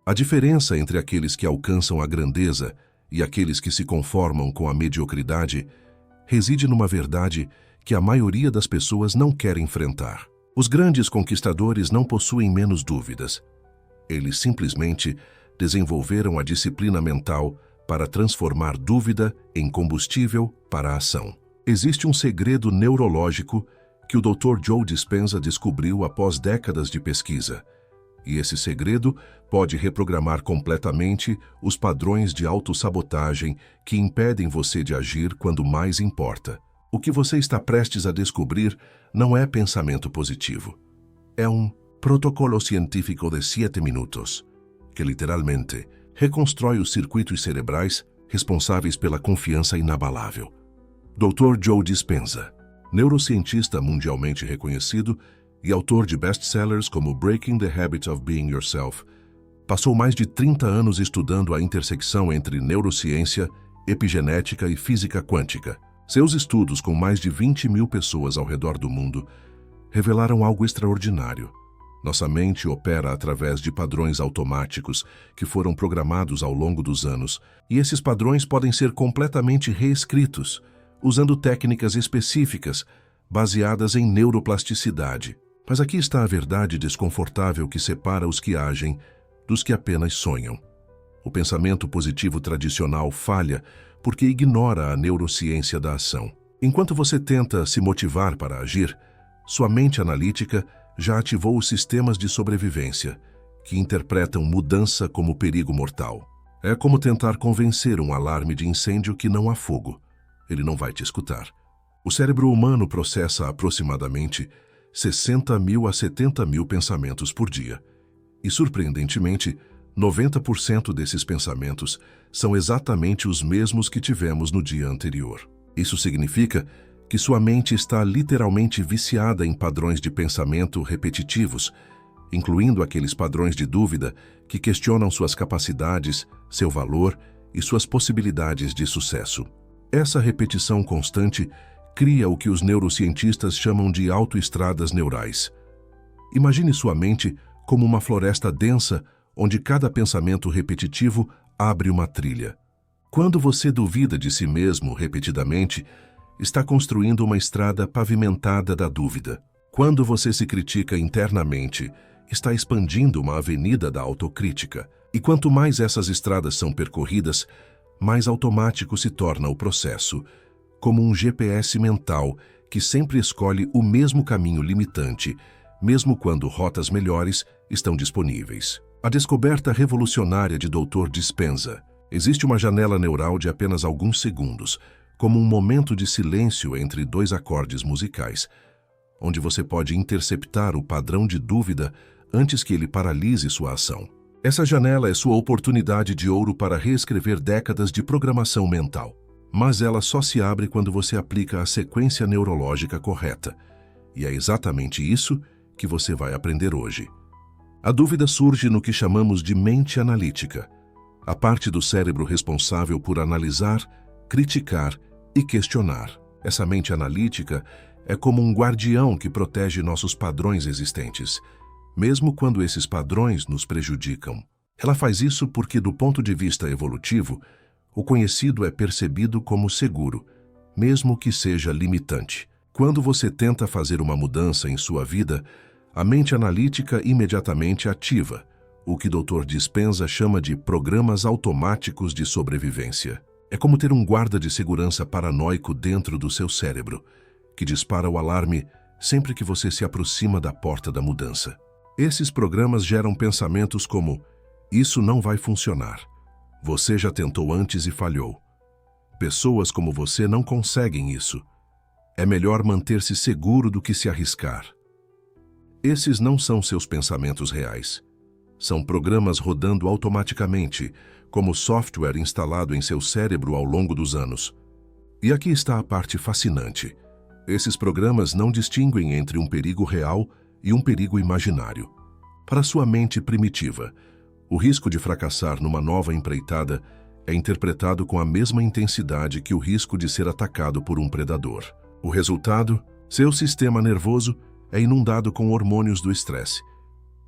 A diferença entre aqueles que alcançam a grandeza e aqueles que se conformam com a mediocridade reside numa verdade que a maioria das pessoas não quer enfrentar. Os grandes conquistadores não possuem menos dúvidas. Eles simplesmente desenvolveram a disciplina mental para transformar dúvida em combustível para a ação. Existe um segredo neurológico que o Dr. Joe Dispenza descobriu após décadas de pesquisa. E esse segredo pode reprogramar completamente os padrões de autossabotagem que impedem você de agir quando mais importa. O que você está prestes a descobrir não é pensamento positivo. É um protocolo científico de 7 minutos, que literalmente reconstrói os circuitos cerebrais responsáveis pela confiança inabalável. Dr. Joe Dispenza, neurocientista mundialmente reconhecido e autor de best-sellers como Breaking the Habit of Being Yourself, passou mais de 30 anos estudando a intersecção entre neurociência, epigenética e física quântica. Seus estudos com mais de 20.000 pessoas ao redor do mundo revelaram algo extraordinário. Nossa mente opera através de padrões automáticos que foram programados ao longo dos anos, e esses padrões podem ser completamente reescritos, usando técnicas específicas baseadas em neuroplasticidade. Mas aqui está a verdade desconfortável que separa os que agem dos que apenas sonham. O pensamento positivo tradicional falha porque ignora a neurociência da ação. Enquanto você tenta se motivar para agir, sua mente analítica já ativou os sistemas de sobrevivência, que interpretam mudança como perigo mortal. É como tentar convencer um alarme de incêndio que não há fogo. Ele não vai te escutar. O cérebro humano processa aproximadamente 60.000 a 70.000 pensamentos por dia. E, surpreendentemente, 90% desses pensamentos são exatamente os mesmos que tivemos no dia anterior. Isso significa que sua mente está literalmente viciada em padrões de pensamento repetitivos, incluindo aqueles padrões de dúvida que questionam suas capacidades, seu valor e suas possibilidades de sucesso. Essa repetição constante cria o que os neurocientistas chamam de autoestradas neurais. Imagine sua mente como uma floresta densa onde cada pensamento repetitivo abre uma trilha. Quando você duvida de si mesmo repetidamente, está construindo uma estrada pavimentada da dúvida. Quando você se critica internamente, está expandindo uma avenida da autocrítica. E quanto mais essas estradas são percorridas, mais automático se torna o processo, como um GPS mental que sempre escolhe o mesmo caminho limitante, mesmo quando rotas melhores estão disponíveis. A descoberta revolucionária de Dr. Dispenza: existe uma janela neural de apenas alguns segundos, como um momento de silêncio entre dois acordes musicais, onde você pode interceptar o padrão de dúvida antes que ele paralise sua ação. Essa janela é sua oportunidade de ouro para reescrever décadas de programação mental. Mas ela só se abre quando você aplica a sequência neurológica correta. E é exatamente isso que você vai aprender hoje. A dúvida surge no que chamamos de mente analítica, a parte do cérebro responsável por analisar, criticar e questionar. Essa mente analítica é como um guardião que protege nossos padrões existentes, mesmo quando esses padrões nos prejudicam. Ela faz isso porque, do ponto de vista evolutivo, o conhecido é percebido como seguro, mesmo que seja limitante. Quando você tenta fazer uma mudança em sua vida, a mente analítica imediatamente ativa o que Dr. Dispenza chama de programas automáticos de sobrevivência. É como ter um guarda de segurança paranoico dentro do seu cérebro, que dispara o alarme sempre que você se aproxima da porta da mudança. Esses programas geram pensamentos como: isso não vai funcionar. Você já tentou antes e falhou. Pessoas como você não conseguem isso. É melhor manter-se seguro do que se arriscar. Esses não são seus pensamentos reais. São programas rodando automaticamente, como software instalado em seu cérebro ao longo dos anos. E aqui está a parte fascinante. Esses programas não distinguem entre um perigo real e um perigo imaginário. Para sua mente primitiva, o risco de fracassar numa nova empreitada é interpretado com a mesma intensidade que o risco de ser atacado por um predador. O resultado? Seu sistema nervoso é inundado com hormônios do estresse.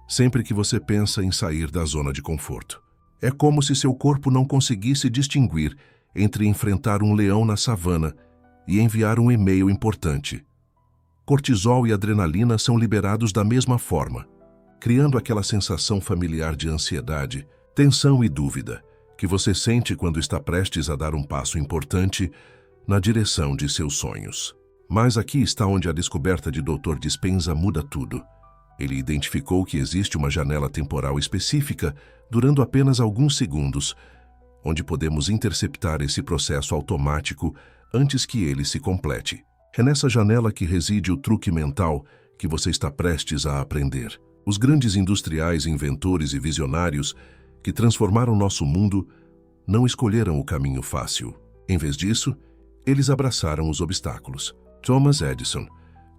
sempre que você pensa em sair da zona de conforto. É como se seu corpo não conseguisse distinguir entre enfrentar um leão na savana e enviar um e-mail importante. Cortisol e adrenalina são liberados da mesma forma, criando aquela sensação familiar de ansiedade, tensão e dúvida que você sente quando está prestes a dar um passo importante na direção de seus sonhos. Mas aqui está onde a descoberta de Dr. Dispenza muda tudo. Ele identificou que existe uma janela temporal específica, durando apenas alguns segundos, onde podemos interceptar esse processo automático antes que ele se complete. É nessa janela que reside o truque mental que você está prestes a aprender. Os grandes industriais, inventores e visionários que transformaram nosso mundo não escolheram o caminho fácil. Em vez disso, eles abraçaram os obstáculos. Thomas Edison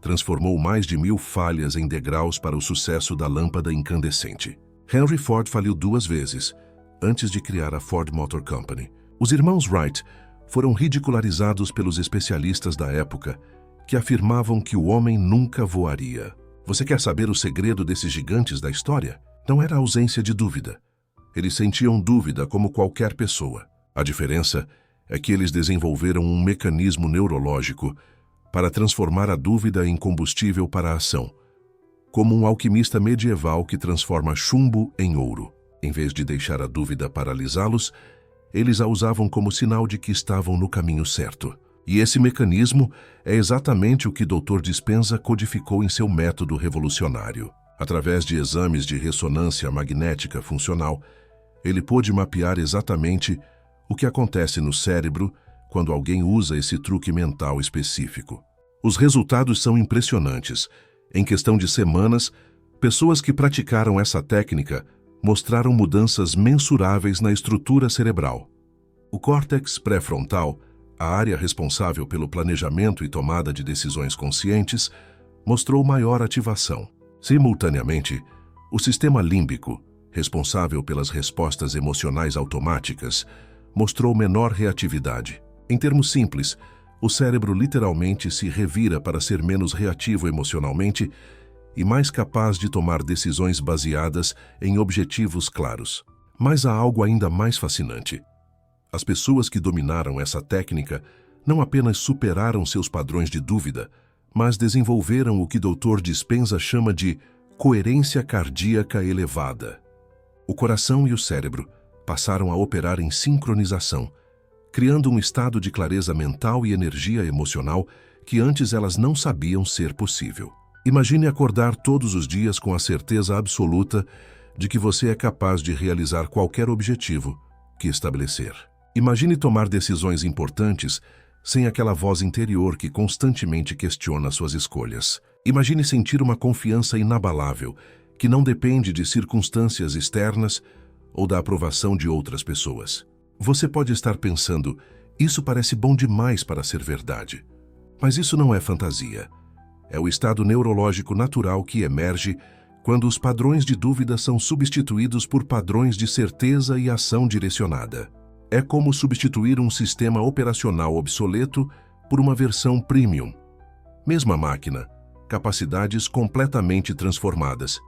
transformou mais de 1000 falhas em degraus para o sucesso da lâmpada incandescente. Henry Ford faliu 2 vezes antes de criar a Ford Motor Company. Os irmãos Wright foram ridicularizados pelos especialistas da época que afirmavam que o homem nunca voaria. Você quer saber o segredo desses gigantes da história? Não era a ausência de dúvida. Eles sentiam dúvida como qualquer pessoa. A diferença é que eles desenvolveram um mecanismo neurológico para transformar a dúvida em combustível para a ação, como um alquimista medieval que transforma chumbo em ouro. Em vez de deixar a dúvida paralisá-los, eles a usavam como sinal de que estavam no caminho certo. E esse mecanismo é exatamente o que Dr. Dispenza codificou em seu método revolucionário. Através de exames de ressonância magnética funcional, ele pôde mapear exatamente o que acontece no cérebro quando alguém usa esse truque mental específico. Os resultados são impressionantes. Em questão de semanas, pessoas que praticaram essa técnica mostraram mudanças mensuráveis na estrutura cerebral. O córtex pré-frontal, a área responsável pelo planejamento e tomada de decisões conscientes, mostrou maior ativação. Simultaneamente, o sistema límbico, responsável pelas respostas emocionais automáticas, mostrou menor reatividade. Em termos simples, o cérebro literalmente se revira para ser menos reativo emocionalmente e mais capaz de tomar decisões baseadas em objetivos claros. Mas há algo ainda mais fascinante. As pessoas que dominaram essa técnica não apenas superaram seus padrões de dúvida, mas desenvolveram o que Dr. Dispenza chama de coerência cardíaca elevada. O coração e o cérebro passaram a operar em sincronização, criando um estado de clareza mental e energia emocional que antes elas não sabiam ser possível. Imagine acordar todos os dias com a certeza absoluta de que você é capaz de realizar qualquer objetivo que estabelecer. Imagine tomar decisões importantes sem aquela voz interior que constantemente questiona suas escolhas. Imagine sentir uma confiança inabalável que não depende de circunstâncias externas ou da aprovação de outras pessoas. Você pode estar pensando, isso parece bom demais para ser verdade. Mas isso não é fantasia. É o estado neurológico natural que emerge quando os padrões de dúvida são substituídos por padrões de certeza e ação direcionada. É como substituir um sistema operacional obsoleto por uma versão premium. Mesma máquina, capacidades completamente transformadas.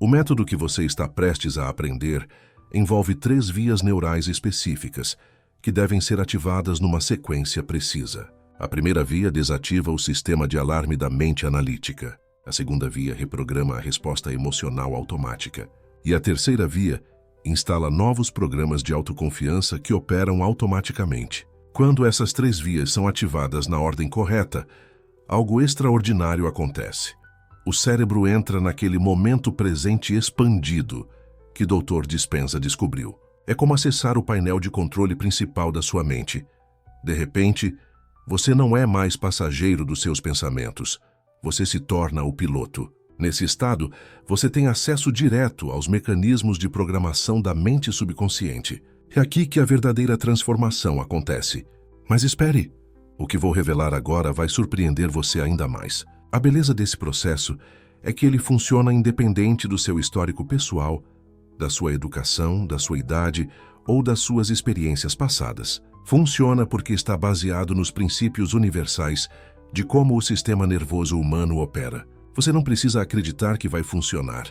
O método que você está prestes a aprender envolve 3 vias neurais específicas, que devem ser ativadas numa sequência precisa. A primeira via desativa o sistema de alarme da mente analítica. A segunda via reprograma a resposta emocional automática. E a terceira via instala novos programas de autoconfiança que operam automaticamente. Quando essas 3 vias são ativadas na ordem correta, algo extraordinário acontece. O cérebro entra naquele momento presente expandido que Dr. Dispenza descobriu. É como acessar o painel de controle principal da sua mente. De repente, você não é mais passageiro dos seus pensamentos. Você se torna o piloto. Nesse estado, você tem acesso direto aos mecanismos de programação da mente subconsciente. É aqui que a verdadeira transformação acontece. Mas espere! O que vou revelar agora vai surpreender você ainda mais. A beleza desse processo é que ele funciona independente do seu histórico pessoal, da sua educação, da sua idade ou das suas experiências passadas. Funciona porque está baseado nos princípios universais de como o sistema nervoso humano opera. Você não precisa acreditar que vai funcionar.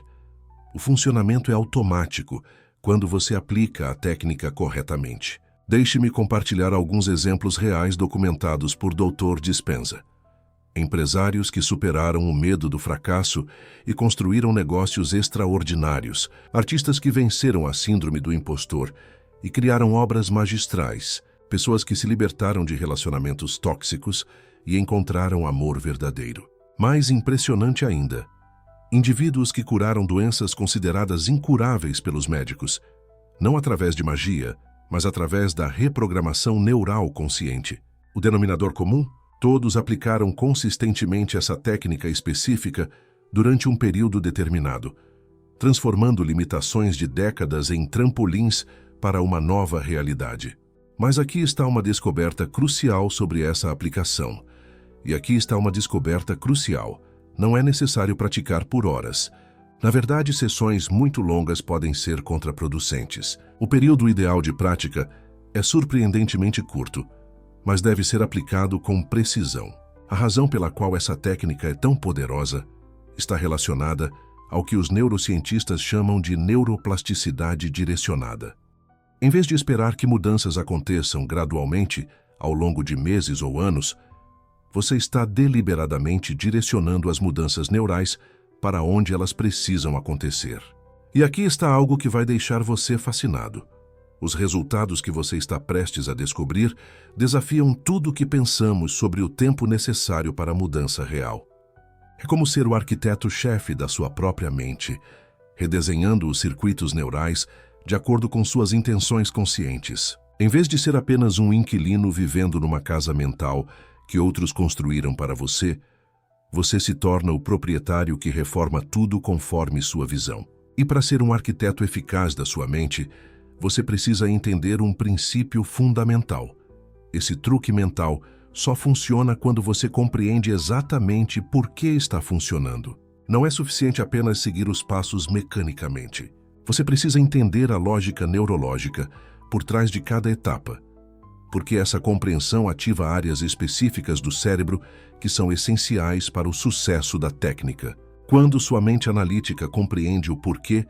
O funcionamento é automático quando você aplica a técnica corretamente. Deixe-me compartilhar alguns exemplos reais documentados por Dr. Dispenza. Empresários que superaram o medo do fracasso e construíram negócios extraordinários. Artistas que venceram a síndrome do impostor e criaram obras magistrais. Pessoas que se libertaram de relacionamentos tóxicos e encontraram amor verdadeiro. Mais impressionante ainda, indivíduos que curaram doenças consideradas incuráveis pelos médicos, não através de magia, mas através da reprogramação neural consciente. O denominador comum? Todos aplicaram consistentemente essa técnica específica durante um período determinado, transformando limitações de décadas em trampolins para uma nova realidade. Mas aqui está uma descoberta crucial sobre essa aplicação. E aqui está uma descoberta crucial. Não é necessário praticar por horas. Na verdade, sessões muito longas podem ser contraproducentes. O período ideal de prática é surpreendentemente curto, mas deve ser aplicado com precisão. A razão pela qual essa técnica é tão poderosa está relacionada ao que os neurocientistas chamam de neuroplasticidade direcionada. Em vez de esperar que mudanças aconteçam gradualmente ao longo de meses ou anos, você está deliberadamente direcionando as mudanças neurais para onde elas precisam acontecer. E aqui está algo que vai deixar você fascinado. Os resultados que você está prestes a descobrir desafiam tudo o que pensamos sobre o tempo necessário para a mudança real. É como ser o arquiteto-chefe da sua própria mente, redesenhando os circuitos neurais de acordo com suas intenções conscientes. Em vez de ser apenas um inquilino vivendo numa casa mental que outros construíram para você, você se torna o proprietário que reforma tudo conforme sua visão. E para ser um arquiteto eficaz da sua mente, você precisa entender um princípio fundamental. Esse truque mental só funciona quando você compreende exatamente por que está funcionando. Não é suficiente apenas seguir os passos mecanicamente. Você precisa entender a lógica neurológica por trás de cada etapa, porque essa compreensão ativa áreas específicas do cérebro que são essenciais para o sucesso da técnica. Quando sua mente analítica compreende o porquê,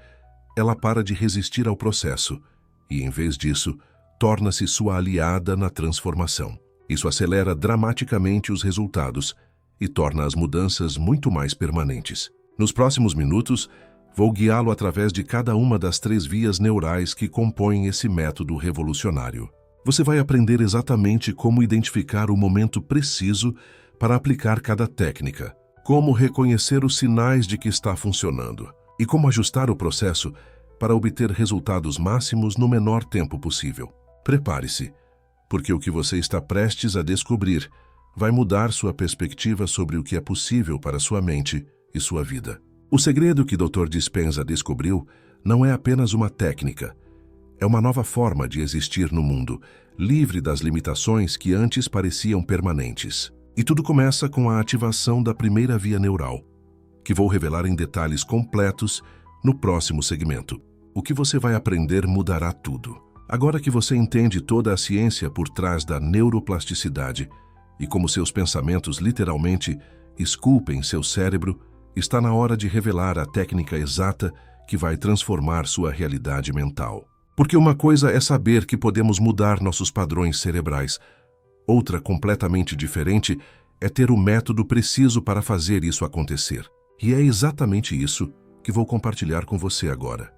ela para de resistir ao processo e, em vez disso, torna-se sua aliada na transformação. Isso acelera dramaticamente os resultados e torna as mudanças muito mais permanentes. Nos próximos minutos, vou guiá-lo através de cada uma das 3 vias neurais que compõem esse método revolucionário. Você vai aprender exatamente como identificar o momento preciso para aplicar cada técnica, como reconhecer os sinais de que está funcionando e como ajustar o processo para obter resultados máximos no menor tempo possível. Prepare-se, porque o que você está prestes a descobrir vai mudar sua perspectiva sobre o que é possível para sua mente e sua vida. O segredo que Dr. Dispenza descobriu não é apenas uma técnica, é uma nova forma de existir no mundo, livre das limitações que antes pareciam permanentes. E tudo começa com a ativação da primeira via neural, que vou revelar em detalhes completos no próximo segmento. O que você vai aprender mudará tudo. Agora que você entende toda a ciência por trás da neuroplasticidade e como seus pensamentos literalmente esculpem seu cérebro, está na hora de revelar a técnica exata que vai transformar sua realidade mental. Porque uma coisa é saber que podemos mudar nossos padrões cerebrais. Outra, completamente diferente, é ter o método preciso para fazer isso acontecer. E é exatamente isso que vou compartilhar com você agora.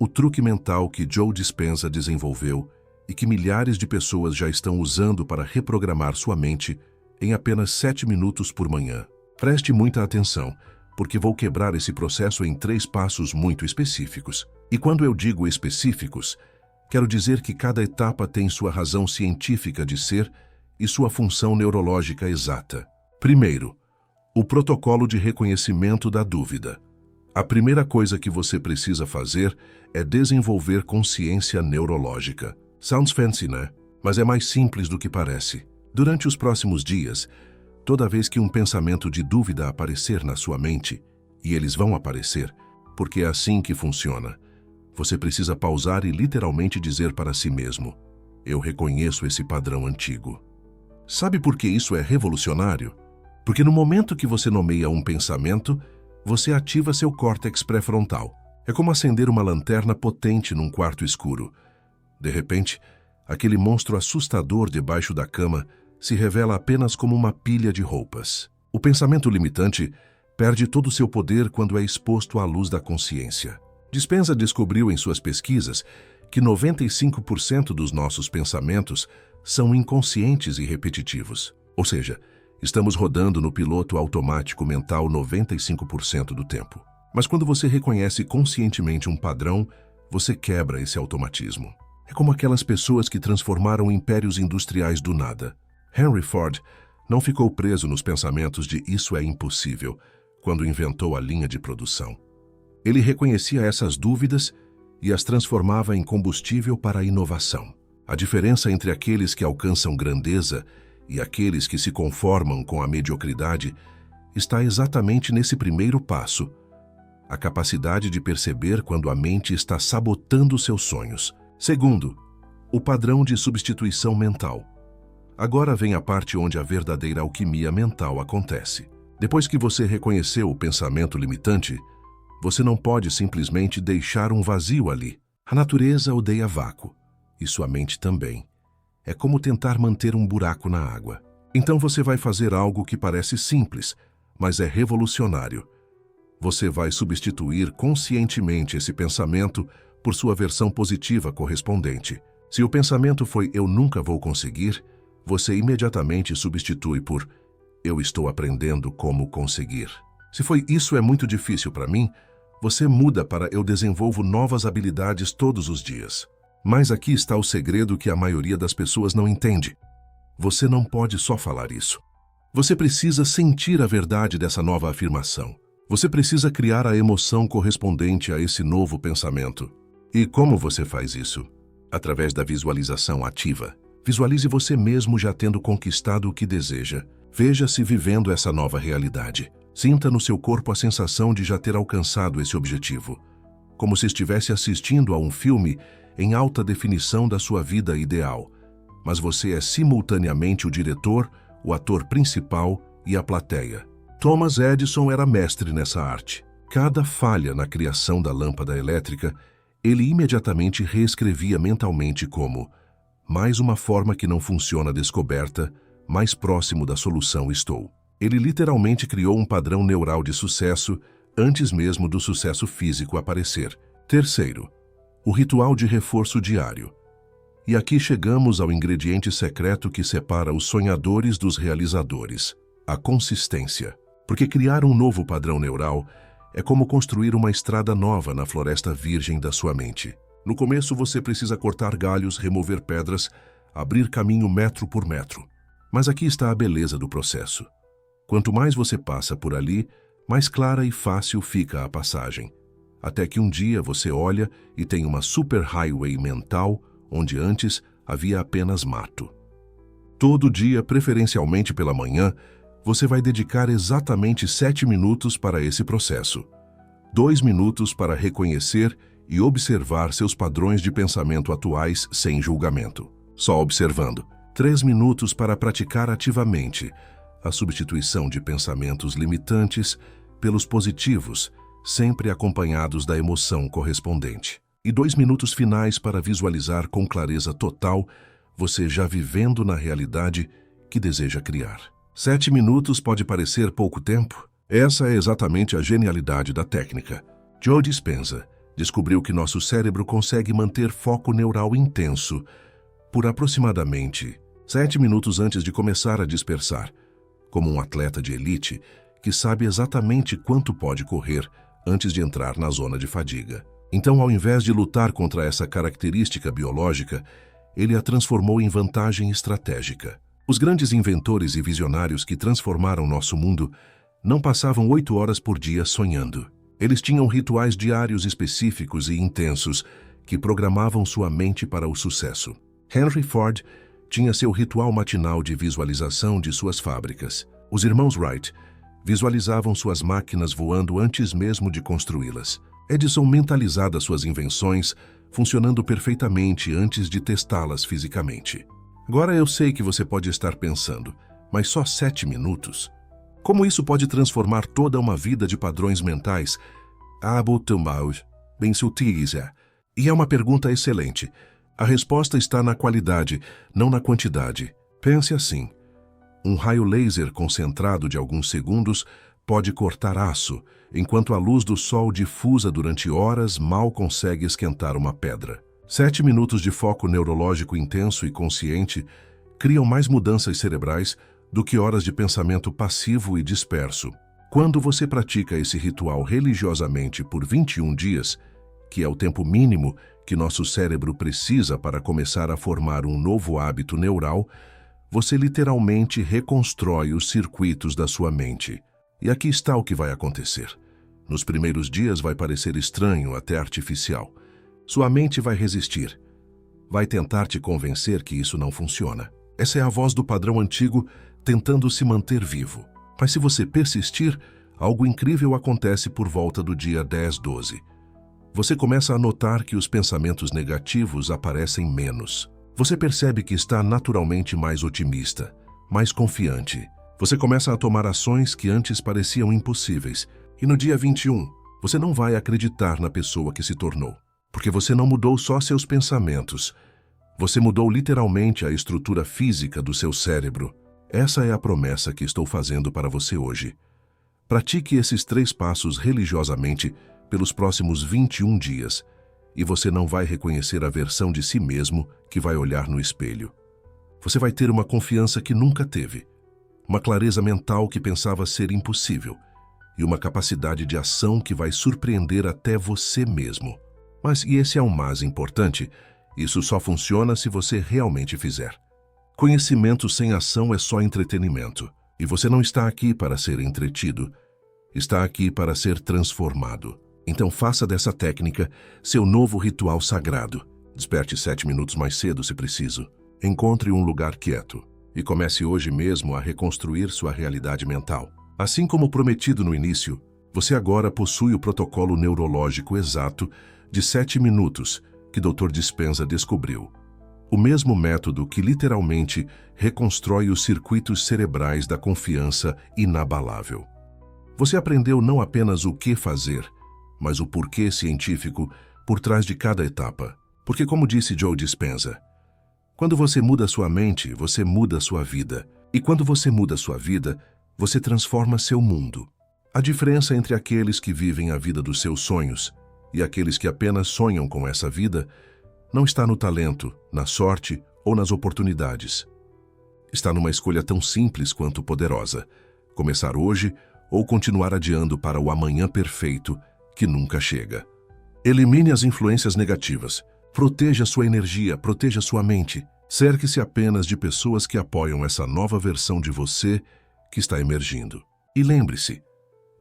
O truque mental que Joe Dispenza desenvolveu e que milhares de pessoas já estão usando para reprogramar sua mente em apenas 7 minutos por manhã. Preste muita atenção, porque vou quebrar esse processo em 3 passos muito específicos. E quando eu digo específicos, quero dizer que cada etapa tem sua razão científica de ser e sua função neurológica exata. Primeiro, o protocolo de reconhecimento da dúvida. A primeira coisa que você precisa fazer é desenvolver consciência neurológica. Sounds fancy, né? Mas é mais simples do que parece. Durante os próximos dias, toda vez que um pensamento de dúvida aparecer na sua mente, e eles vão aparecer, porque é assim que funciona, você precisa pausar e literalmente dizer para si mesmo: eu reconheço esse padrão antigo. Sabe por que isso é revolucionário? Porque no momento que você nomeia um pensamento, você ativa seu córtex pré-frontal. É como acender uma lanterna potente num quarto escuro. De repente, aquele monstro assustador debaixo da cama se revela apenas como uma pilha de roupas. O pensamento limitante perde todo o seu poder quando é exposto à luz da consciência. Dispenza descobriu em suas pesquisas que 95% dos nossos pensamentos são inconscientes e repetitivos. Ou seja, estamos rodando no piloto automático mental 95% do tempo. Mas quando você reconhece conscientemente um padrão, você quebra esse automatismo. É como aquelas pessoas que transformaram impérios industriais do nada. Henry Ford não ficou preso nos pensamentos de "isso é impossível" quando inventou a linha de produção. Ele reconhecia essas dúvidas e as transformava em combustível para a inovação. A diferença entre aqueles que alcançam grandeza e aqueles que se conformam com a mediocridade está exatamente nesse primeiro passo: a capacidade de perceber quando a mente está sabotando seus sonhos. Segundo, o padrão de substituição mental. Agora vem a parte onde a verdadeira alquimia mental acontece. Depois que você reconheceu o pensamento limitante, você não pode simplesmente deixar um vazio ali. A natureza odeia vácuo, e sua mente também. É como tentar manter um buraco na água. Então você vai fazer algo que parece simples, mas é revolucionário. Você vai substituir conscientemente esse pensamento por sua versão positiva correspondente. Se o pensamento foi "eu nunca vou conseguir", você imediatamente substitui por "eu estou aprendendo como conseguir". Se foi "isso é muito difícil para mim", você muda para "eu desenvolvo novas habilidades todos os dias". Mas aqui está o segredo que a maioria das pessoas não entende. Você não pode só falar isso. Você precisa sentir a verdade dessa nova afirmação. Você precisa criar a emoção correspondente a esse novo pensamento. E como você faz isso? Através da visualização ativa. Visualize você mesmo já tendo conquistado o que deseja. Veja-se vivendo essa nova realidade. Sinta no seu corpo a sensação de já ter alcançado esse objetivo. Como se estivesse assistindo a um filme em alta definição da sua vida ideal. Mas você é simultaneamente o diretor, o ator principal e a plateia. Thomas Edison era mestre nessa arte. Cada falha na criação da lâmpada elétrica, ele imediatamente reescrevia mentalmente como: mais uma forma que não funciona descoberta, mais próximo da solução estou. Ele literalmente criou um padrão neural de sucesso antes mesmo do sucesso físico aparecer. Terceiro, o ritual de reforço diário. E aqui chegamos ao ingrediente secreto que separa os sonhadores dos realizadores: a consistência. Porque criar um novo padrão neural é como construir uma estrada nova na floresta virgem da sua mente. No começo você precisa cortar galhos, remover pedras, abrir caminho metro por metro. Mas aqui está a beleza do processo. Quanto mais você passa por ali, mais clara e fácil fica a passagem. Até que um dia você olha e tem uma super highway mental onde antes havia apenas mato. Todo dia, preferencialmente pela manhã, você vai dedicar exatamente 7 minutos para esse processo. 2 minutos para reconhecer e observar seus padrões de pensamento atuais sem julgamento, só observando. 3 minutos para praticar ativamente a substituição de pensamentos limitantes pelos positivos, sempre acompanhados da emoção correspondente. E 2 minutos finais para visualizar com clareza total você já vivendo na realidade que deseja criar. 7 minutos pode parecer pouco tempo? Essa é exatamente a genialidade da técnica. Joe Dispenza descobriu que nosso cérebro consegue manter foco neural intenso por aproximadamente 7 minutos antes de começar a dispersar, como um atleta de elite que sabe exatamente quanto pode correr antes de entrar na zona de fadiga. Então, ao invés de lutar contra essa característica biológica, ele a transformou em vantagem estratégica. Os grandes inventores e visionários que transformaram nosso mundo não passavam 8 horas por dia sonhando. Eles tinham rituais diários específicos e intensos que programavam sua mente para o sucesso. Henry Ford tinha seu ritual matinal de visualização de suas fábricas. Os irmãos Wright visualizavam suas máquinas voando antes mesmo de construí-las. Edison mentalizava suas invenções funcionando perfeitamente antes de testá-las fisicamente. Agora eu sei que você pode estar pensando, mas só 7 minutos? Como isso pode transformar toda uma vida de padrões mentais? bem sutis, é. E é uma pergunta excelente. A resposta está na qualidade, não na quantidade. Pense assim. Um raio laser concentrado de alguns segundos pode cortar aço, enquanto a luz do sol difusa durante horas mal consegue esquentar uma pedra. 7 minutos de foco neurológico intenso e consciente criam mais mudanças cerebrais do que horas de pensamento passivo e disperso. Quando você pratica esse ritual religiosamente por 21 dias, que é o tempo mínimo que nosso cérebro precisa para começar a formar um novo hábito neural, você literalmente reconstrói os circuitos da sua mente. E aqui está o que vai acontecer. Nos primeiros dias vai parecer estranho, até artificial. Sua mente vai resistir. Vai tentar te convencer que isso não funciona. Essa é a voz do padrão antigo tentando se manter vivo. Mas se você persistir, algo incrível acontece por volta do dia 10, 12. Você começa a notar que os pensamentos negativos aparecem menos. Você percebe que está naturalmente mais otimista, mais confiante. Você começa a tomar ações que antes pareciam impossíveis. E no dia 21, você não vai acreditar na pessoa que se tornou. Porque você não mudou só seus pensamentos. Você mudou literalmente a estrutura física do seu cérebro. Essa é a promessa que estou fazendo para você hoje. Pratique esses 3 passos religiosamente pelos próximos 21 dias e você não vai reconhecer a versão de si mesmo que vai olhar no espelho. Você vai ter uma confiança que nunca teve, uma clareza mental que pensava ser impossível e uma capacidade de ação que vai surpreender até você mesmo. Mas, e esse é o mais importante, isso só funciona se você realmente fizer. Conhecimento sem ação é só entretenimento. E você não está aqui para ser entretido. Está aqui para ser transformado. Então faça dessa técnica seu novo ritual sagrado. Desperte 7 minutos mais cedo se preciso. Encontre um lugar quieto. E comece hoje mesmo a reconstruir sua realidade mental. Assim como prometido no início, você agora possui o protocolo neurológico exato de 7 minutos que Dr. Dispenza descobriu. O mesmo método que literalmente reconstrói os circuitos cerebrais da confiança inabalável. Você aprendeu não apenas o que fazer, mas o porquê científico por trás de cada etapa. Porque, como disse Joe Dispenza, quando você muda sua mente, você muda sua vida. E quando você muda sua vida, você transforma seu mundo. A diferença entre aqueles que vivem a vida dos seus sonhos e aqueles que apenas sonham com essa vida não está no talento, na sorte ou nas oportunidades. Está numa escolha tão simples quanto poderosa: começar hoje ou continuar adiando para o amanhã perfeito que nunca chega. Elimine as influências negativas. Proteja sua energia, proteja sua mente. Cerque-se apenas de pessoas que apoiam essa nova versão de você que está emergindo. E lembre-se,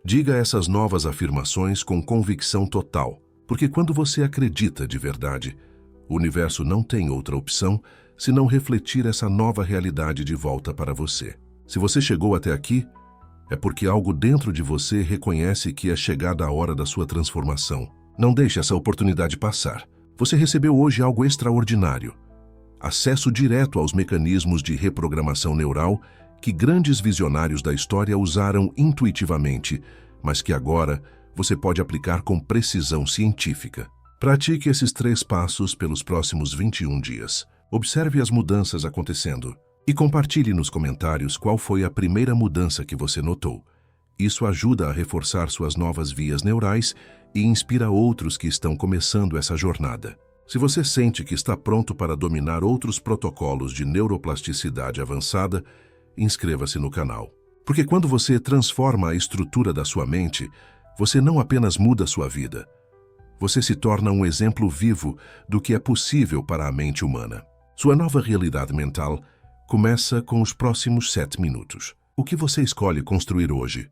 diga essas novas afirmações com convicção total, porque quando você acredita de verdade, o universo não tem outra opção senão refletir essa nova realidade de volta para você. Se você chegou até aqui, é porque algo dentro de você reconhece que é chegada a hora da sua transformação. Não deixe essa oportunidade passar. Você recebeu hoje algo extraordinário. Acesso direto aos mecanismos de reprogramação neural que grandes visionários da história usaram intuitivamente, mas que agora você pode aplicar com precisão científica. Pratique esses 3 passos pelos próximos 21 dias. Observe as mudanças acontecendo e compartilhe nos comentários qual foi a primeira mudança que você notou. Isso ajuda a reforçar suas novas vias neurais e inspira outros que estão começando essa jornada. Se você sente que está pronto para dominar outros protocolos de neuroplasticidade avançada, inscreva-se no canal. Porque quando você transforma a estrutura da sua mente, você não apenas muda sua vida, você se torna um exemplo vivo do que é possível para a mente humana. Sua nova realidade mental começa com os próximos 7 minutos. O que você escolhe construir hoje?